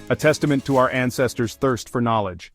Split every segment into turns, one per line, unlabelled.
a testament to our ancestors' thirst for knowledge.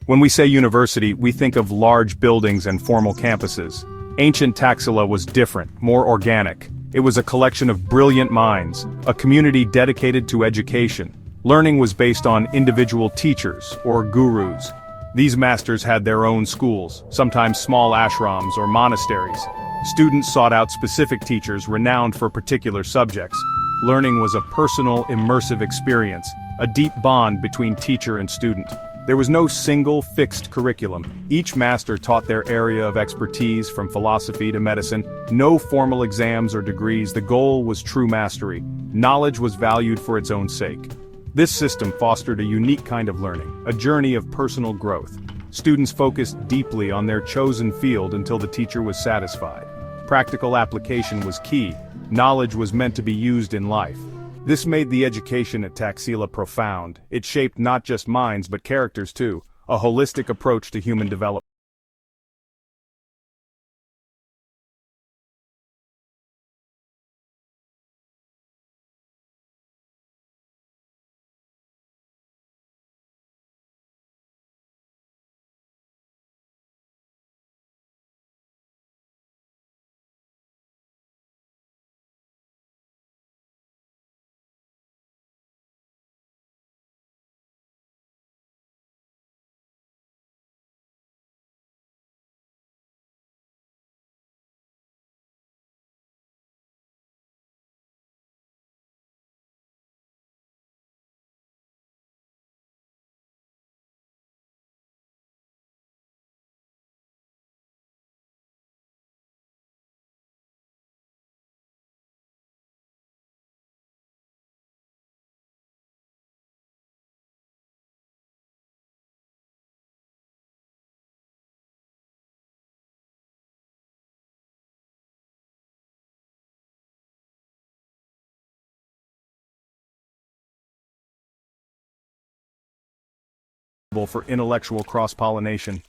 When we say university, we think of large buildings and formal campuses. Ancient Taxila was different, more organic. It was a collection of brilliant minds, a community dedicated to education. Learning was based on individual teachers, or gurus. These masters had their own schools, sometimes small ashrams or monasteries. Students sought out specific teachers renowned for particular subjects. Learning was a personal, immersive experience, a deep bond between teacher and student. There was no single, fixed curriculum. Each master taught their area of expertise, from philosophy to medicine. No formal exams or degrees. The goal was true mastery. Knowledge was valued for its own sake. This system fostered a unique kind of learning, a journey of personal growth. Students focused deeply on their chosen field until the teacher was satisfied. Practical application was key. Knowledge was meant to be used in life. This made the education at Taxila profound. It shaped not just minds but characters too, a holistic approach to human development. For intellectual cross-pollination.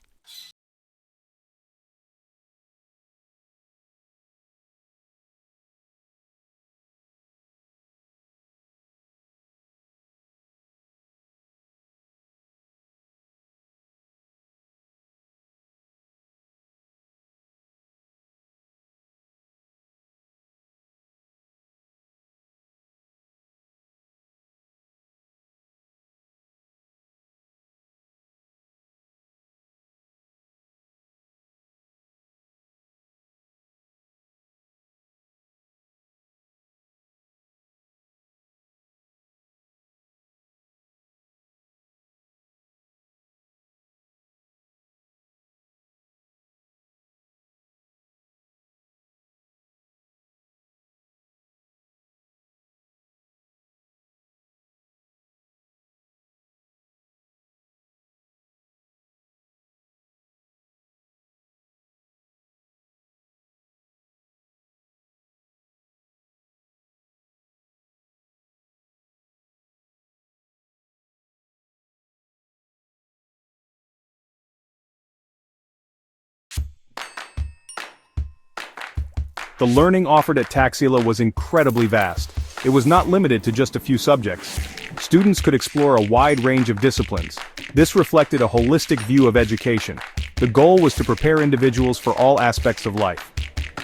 The learning offered at Taxila was incredibly vast. It was not limited to just a few subjects. Students could explore a wide range of disciplines. This reflected a holistic view of education. The goal was to prepare individuals for all aspects of life.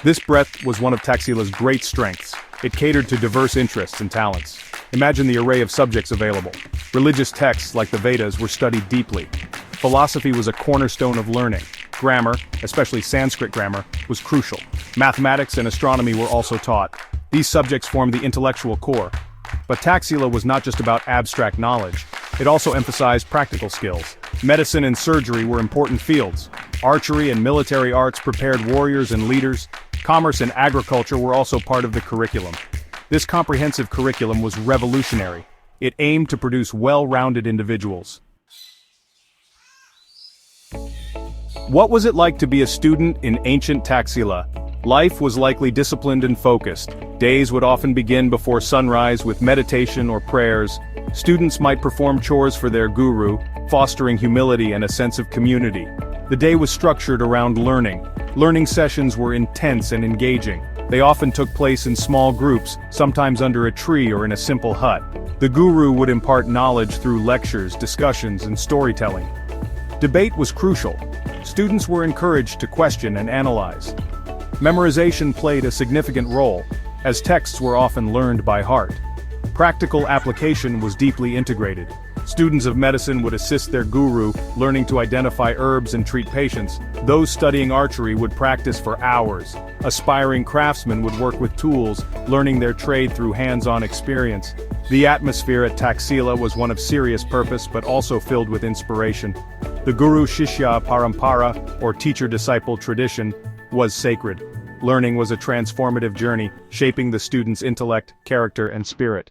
This breadth was one of Taxila's great strengths. It catered to diverse interests and talents. Imagine the array of subjects available. Religious texts like the Vedas were studied deeply. Philosophy was a cornerstone of learning. Grammar, especially Sanskrit grammar, was crucial. Mathematics and astronomy were also taught. These subjects formed the intellectual core. But Taxila was not just about abstract knowledge. It also emphasized practical skills. Medicine and surgery were important fields. Archery and military arts prepared warriors and leaders. Commerce and agriculture were also part of the curriculum. This comprehensive curriculum was revolutionary. It aimed to produce well-rounded individuals. What was it like to be a student in ancient Taxila? Life was likely disciplined and focused. Days would often begin before sunrise with meditation or prayers. Students might perform chores for their guru, fostering humility and a sense of community. The day was structured around learning. Learning sessions were intense and engaging. They often took place in small groups, sometimes under a tree or in a simple hut. The guru would impart knowledge through lectures, discussions, and storytelling. Debate was crucial. Students were encouraged to question and analyze. Memorization played a significant role, as texts were often learned by heart. Practical application was deeply integrated. Students of medicine would assist their guru, learning to identify herbs and treat patients. Those studying archery would practice for hours. Aspiring craftsmen would work with tools, learning their trade through hands-on experience. The atmosphere at Taxila was one of serious purpose but also filled with inspiration. The Guru-Shishya Parampara, or teacher-disciple tradition, was sacred. Learning was a transformative journey, shaping the student's intellect, character, and spirit.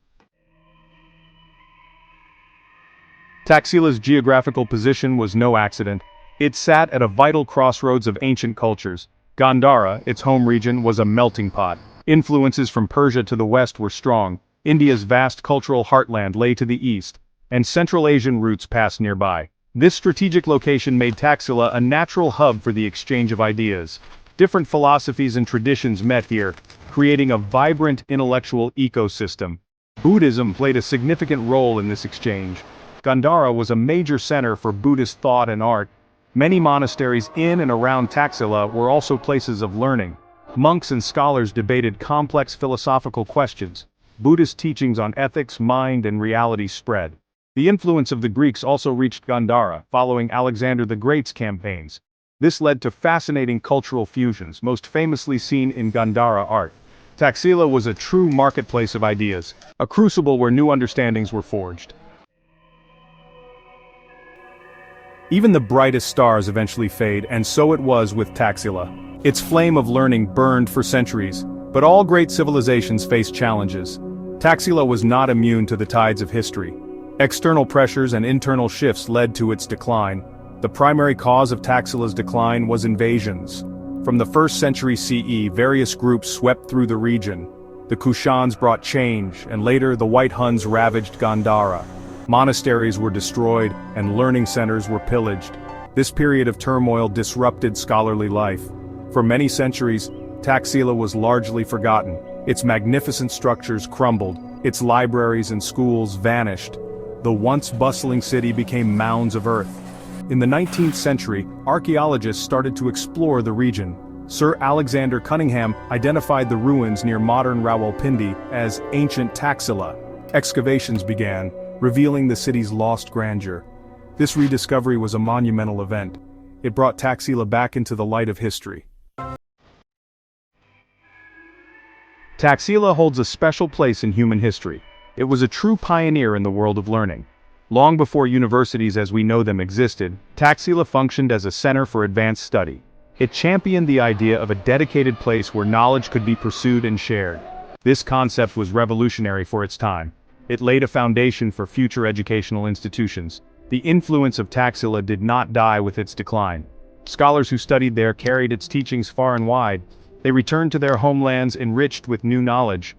Taxila's geographical position was no accident. It sat at a vital crossroads of ancient cultures. Gandhara, its home region, was a melting pot. Influences from Persia to the west were strong. India's vast cultural heartland lay to the east, and Central Asian routes passed nearby. This strategic location made Taxila a natural hub for the exchange of ideas. Different philosophies and traditions met here, creating a vibrant intellectual ecosystem. Buddhism played a significant role in this exchange. Gandhara was a major center for Buddhist thought and art. Many monasteries in and around Taxila were also places of learning. Monks and scholars debated complex philosophical questions. Buddhist teachings on ethics, mind, and reality spread. The influence of the Greeks also reached Gandhara, following Alexander the Great's campaigns. This led to fascinating cultural fusions, most famously seen in Gandhara art. Taxila was a true marketplace of ideas, a crucible where new understandings were forged. Even the brightest stars eventually fade, and so it was with Taxila. Its flame of learning burned for centuries, but all great civilizations face challenges. Taxila was not immune to the tides of history. External pressures and internal shifts led to its decline. The primary cause of Taxila's decline was invasions. From the 1st century CE, various groups swept through the region. The Kushans brought change, and later the White Huns ravaged Gandhara. Monasteries were destroyed, and learning centers were pillaged. This period of turmoil disrupted scholarly life. For many centuries, Taxila was largely forgotten. Its magnificent structures crumbled, its libraries and schools vanished. The once bustling city became mounds of earth. In the 19th century, archaeologists started to explore the region. Sir Alexander Cunningham identified the ruins near modern Rawalpindi as Ancient Taxila. Excavations began, revealing the city's lost grandeur. This rediscovery was a monumental event. It brought Taxila back into the light of history. Taxila holds a special place in human history. It was a true pioneer in the world of learning. Long before universities as we know them existed, Taxila functioned as a center for advanced study. It championed the idea of a dedicated place where knowledge could be pursued and shared. This concept was revolutionary for its time. It laid a foundation for future educational institutions. The influence of Taxila did not die with its decline. Scholars who studied there carried its teachings far and wide. They returned to their homelands enriched with new knowledge.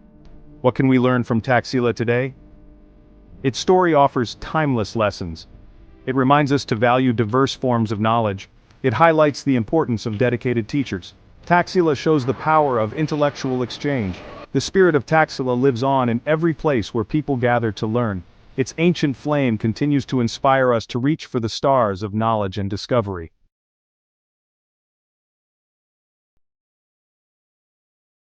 What can we learn from Taxila today? Its story offers timeless lessons. It reminds us to value diverse forms of knowledge. It highlights the importance of dedicated teachers. Taxila shows the power of intellectual exchange. The spirit of Taxila lives on in every place where people gather to learn. Its ancient flame continues to inspire us to reach for the stars of knowledge and discovery.